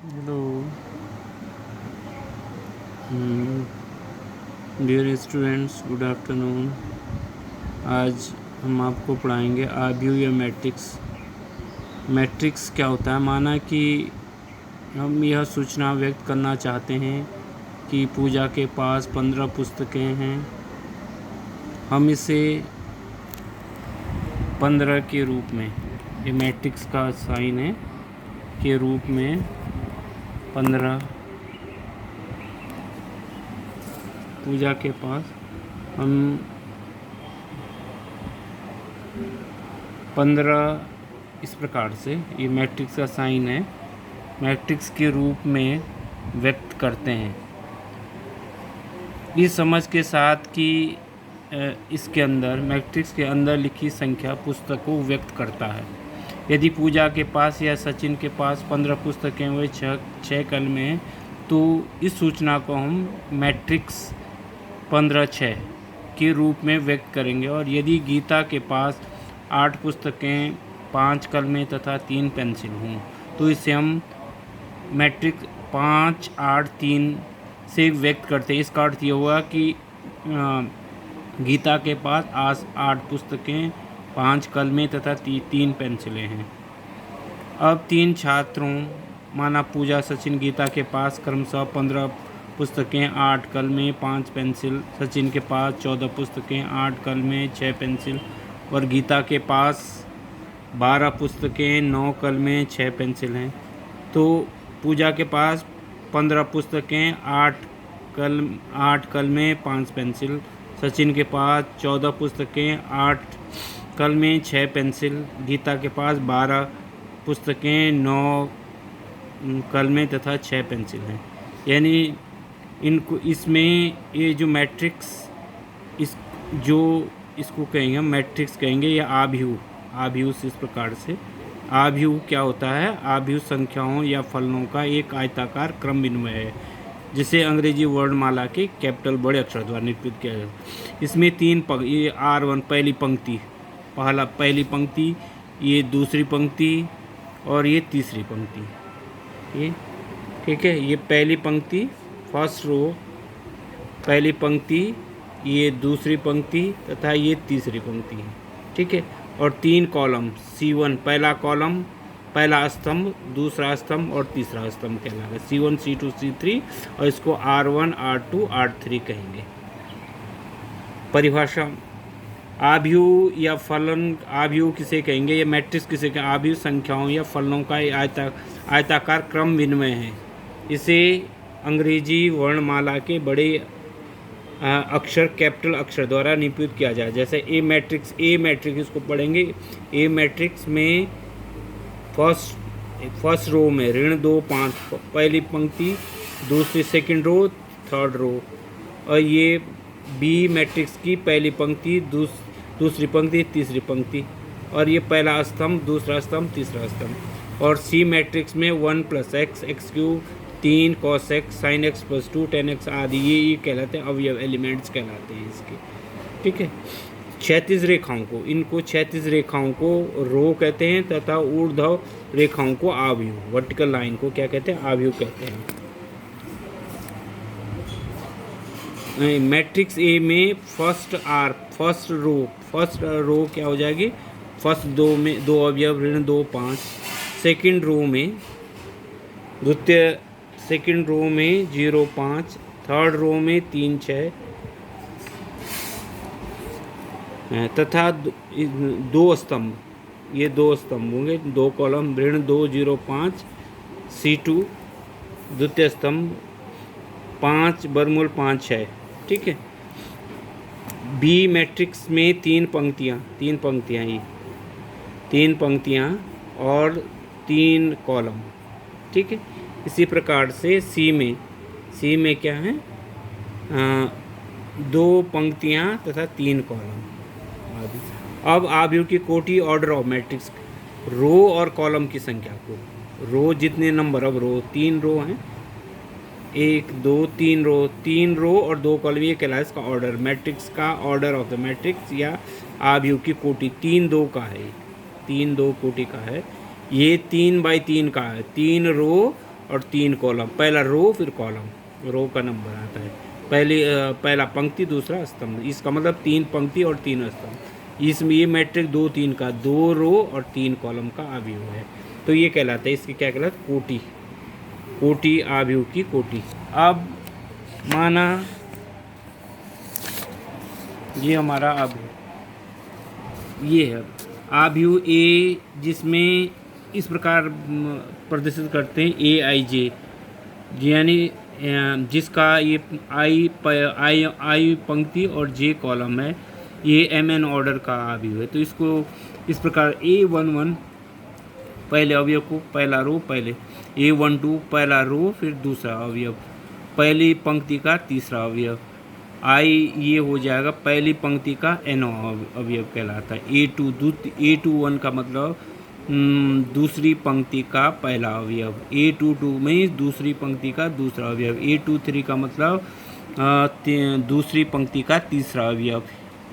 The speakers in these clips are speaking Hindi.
Hello. Dear students, good afternoon. आज हम आपको पढ़ाएंगे आव्यूह या मैट्रिक्स। मैट्रिक्स क्या होता है? माना कि हम यह सूचना व्यक्त करना चाहते हैं कि पूजा के पास 15 पुस्तकें हैं। हम इसे 15 के रूप में, ये मैट्रिक्स का साइन है, के रूप में 15 पूजा के पास हम 15 इस प्रकार से, ये मैट्रिक्स का साइन है, मैट्रिक्स के रूप में व्यक्त करते हैं। इस समझ के साथ कि इसके अंदर, मैट्रिक्स के अंदर लिखी संख्या पुस्तक को व्यक्त करता है। यदि पूजा के पास या सचिन के पास 15 पुस्तकें हुए 6 कलमें हैं, तो इस सूचना को हम मैट्रिक्स 15/6 के रूप में व्यक्त करेंगे। और यदि गीता के पास 8 पुस्तकें, 5 कलमें तथा 3 पेंसिल हों, तो इसे हम मैट्रिक्स 5-8-3 से व्यक्त करते हैं। इसका अर्थ ये हुआ कि गीता के पास 8 पुस्तकें, 5 कलमें तथा 3 पेंसिलें हैं। अब 3 छात्रों, माना पूजा, सचिन, गीता के पास क्रमशः 15 पुस्तकें, 8 कलमें, 5 पेंसिल। सचिन के पास 14 पुस्तकें, 8 कलमें, 6 पेंसिल। और गीता के पास 12 पुस्तकें, 9 कलमें, 6 पेंसिल हैं। तो पूजा के पास 15 पुस्तकें, 8 कलमें, 5 पेंसिल। सचिन के पास 14 पुस्तकें, 8 कलमें, 6 पेंसिल। गीता के पास 12 पुस्तकें, 9 कलमें तथा 6 पेंसिल हैं। यानी इनको, इसमें ये जो मैट्रिक्स, इस जो इसको कहेंगे हम मैट्रिक्स कहेंगे, या आव्यूह इस प्रकार से। आव्यूह क्या होता है? आव्यूह संख्याओं या फलनों का एक आयताकार क्रम विनिमय है, जिसे अंग्रेजी वर्णमाला के कैपिटल बड़े अक्षर द्वारा निरूपित किया जाता है। इसमें ये R1 पहली पंक्ति, ये दूसरी पंक्ति और ये तीसरी पंक्ति, ये ठीक है। ये पहली पंक्ति, फर्स्ट रो, पहली पंक्ति, ये दूसरी पंक्ति तथा ये तीसरी पंक्ति है, ठीक है। और 3 कॉलम, C1 पहला कॉलम, पहला स्तंभ, दूसरा स्तंभ और तीसरा स्तंभ कहलाएगा। C1, C2, C3, और इसको R1, R2, R3 कहेंगे। परिभाषा: आव्यूह या फलन, आव्यूह किसे कहेंगे या मैट्रिक्स किसे कहेंगे? आव्यूह संख्याओं या फलनों का आयताकार क्रम विनिमय है। इसे अंग्रेजी वर्णमाला के बड़े अक्षर, कैपिटल अक्षर द्वारा निरूपित किया जाए। जैसे ए मैट्रिक्स इसको पढ़ेंगे। ए मैट्रिक्स में फर्स्ट रो में ऋण 2 5 पहली पंक्ति, दूसरी सेकंड रो, थर्ड रो। और ये बी मैट्रिक्स की पहली पंक्ति, दूसरी पंक्ति, तीसरी पंक्ति। और ये पहला स्तंभ, दूसरा स्तंभ, तीसरा स्तंभ। और सी मैट्रिक्स में 1 + x, x³ 3 cos x, sin x + 2 tan x आदि, ये कहलाते हैं अवयव, एलिमेंट्स कहलाते हैं इसके, ठीक है। क्षैतिज रेखाओं को रो कहते हैं तथा ऊर्ध्व रेखाओं को आव्यूह, वर्टिकल लाइन को क्या कहते हैं? आव्यूह कहते हैं। मैट्रिक्स ए में फर्स्ट रो क्या हो जाएगी? फर्स्ट दो अवयव, ऋण 2 5। सेकंड रो में 0 5। थर्ड रो में 3 6 तथा 2 स्तंभ, ये 2 स्तंभ होंगे, 2 कॉलम, ऋण 2 0 5। C2 द्वितीय स्तंभ, 5 बर्मूल 5 6, ठीक है। बी मैट्रिक्स में 3 पंक्तियाँ, ये 3 पंक्तियाँ और 3 कॉलम, ठीक है। इसी प्रकार से सी में क्या है? 2 पंक्तियाँ तथा 3 कॉलम आदि। अब आव्यूह की कोटि, ऑर्डर ऑफ मैट्रिक्स, रो और कॉलम की संख्या को, रो जितने नंबर, अब रो 3 रो हैं, 1 2 3 रो और 2 कॉलम, ये कहलाए इसका ऑर्डर। मैट्रिक्स का ऑर्डर ऑफ द मैट्रिक्स या आव्यूह की कोटि 3-2 का है, 3-2 कोटि का है। ये 3 बाई 3 का है, 3 रो और 3 कॉलम, पहला रो फिर कॉलम, रो का नंबर आता है, पहला पंक्ति दूसरा स्तंभ, इसका मतलब 3 पंक्ति और 3 स्तंभ। इसमें ये मैट्रिक्स 2 3 का 2 रो और 3 कॉलम का आव्यूह है, तो ये कहलाता है, इसकी क्या कहलाता है, कोटि, कोटि आव्यूह की कोटि। अब माना ये हमारा आव्यूह ये है आव्यूह ए, जिसमें इस प्रकार प्रदर्शित करते हैं AIJ, यानी जिसका ये आई पंक्ति और J कॉलम है, ये MN ऑर्डर का आव्यूह है। तो इसको इस प्रकार A11 पहले अवयव को, पहला रो पहले, A12 पहला रो फिर दूसरा अवयव, पहली पंक्ति का तीसरा अवयव, ये हो जाएगा पहली पंक्ति का N अवयव कहलाता है। A21 का मतलब दूसरी पंक्ति का पहला अवयव, A22 में दूसरी पंक्ति का दूसरा अवयव, A23 का मतलब दूसरी पंक्ति का तीसरा अवयव,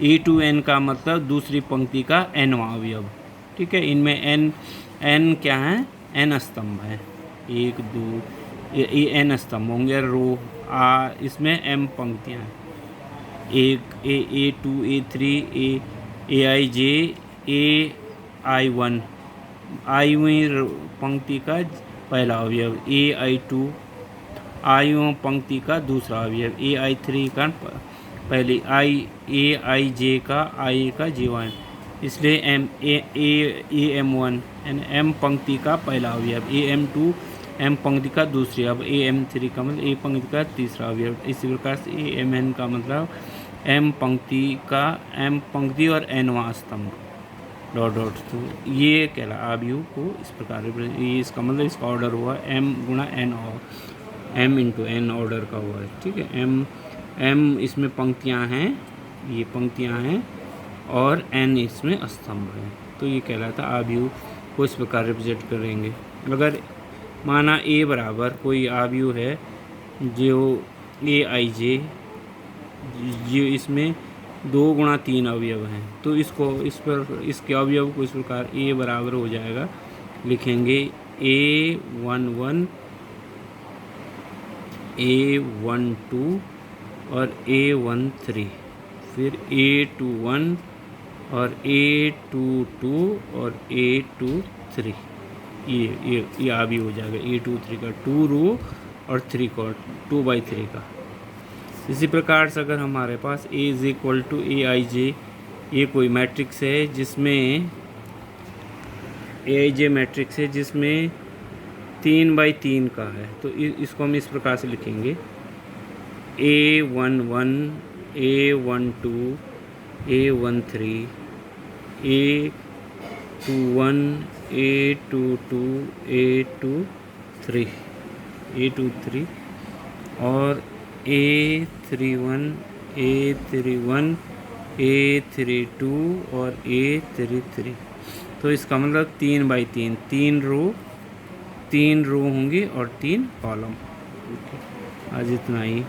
A2N का मतलब दूसरी पंक्ति का Nवां अवयव। ठीक है, इनमें N क्या है, N स्तंभ है, 1 2 ये N स्तंभ होंगे, रो इसमें M पंक्तियाँ हैं, A2 A3 AIJ AI1 आईवीं पंक्ति का पहला अवयव, AI2 आईवीं पंक्ति का दूसरा अवयव, AI3 का पहली AIJ का I का जीवन, इसलिए AM1 M पंक्ति का पहला अवयव, AM2 M पंक्ति का दूसरी अवयव, AM3 का मतलब A पंक्ति का तीसरा अवयव। इसी प्रकार से AMN का मतलब M पंक्ति और Nवां स्तंभ डॉट डॉट। तो ये कहला आव्यूह को इस प्रकार ये इसका मतलब इसका ऑर्डर हुआ M गुणा N और M इंटू N ऑर्डर का हुआ है। ठीक है, M इसमें पंक्तियाँ हैं, ये पंक्तियाँ हैं और N इसमें स्तंभ है, तो ये कहलाता आव्यूह को इस प्रकार रिप्रेजेंट करेंगे। अगर माना A बराबर कोई आव्यूह है जो AIJ, जो इसमें 2 गुणा 3 अवयव हैं, तो इसके अवयव को इस प्रकार A बराबर हो जाएगा, लिखेंगे A11 A12 और A13, फिर A21 और A22 और A23, ये आव्यूह हो जाएगा A23 का 2 रो और 3 कॉलम 2/3 का। इसी प्रकार से अगर हमारे पास A is equal to AIJ, ये कोई मैट्रिक्स है जिसमें AIJ मैट्रिक्स है जिसमें 3/3 का है, तो इसको हम इस प्रकार से लिखेंगे A11 A12 A13 A21 A22 A23 और A31 A32 और A33। तो इसका मतलब 3/3, 3 रो होंगी और 3 कॉलम। आज इतना ही।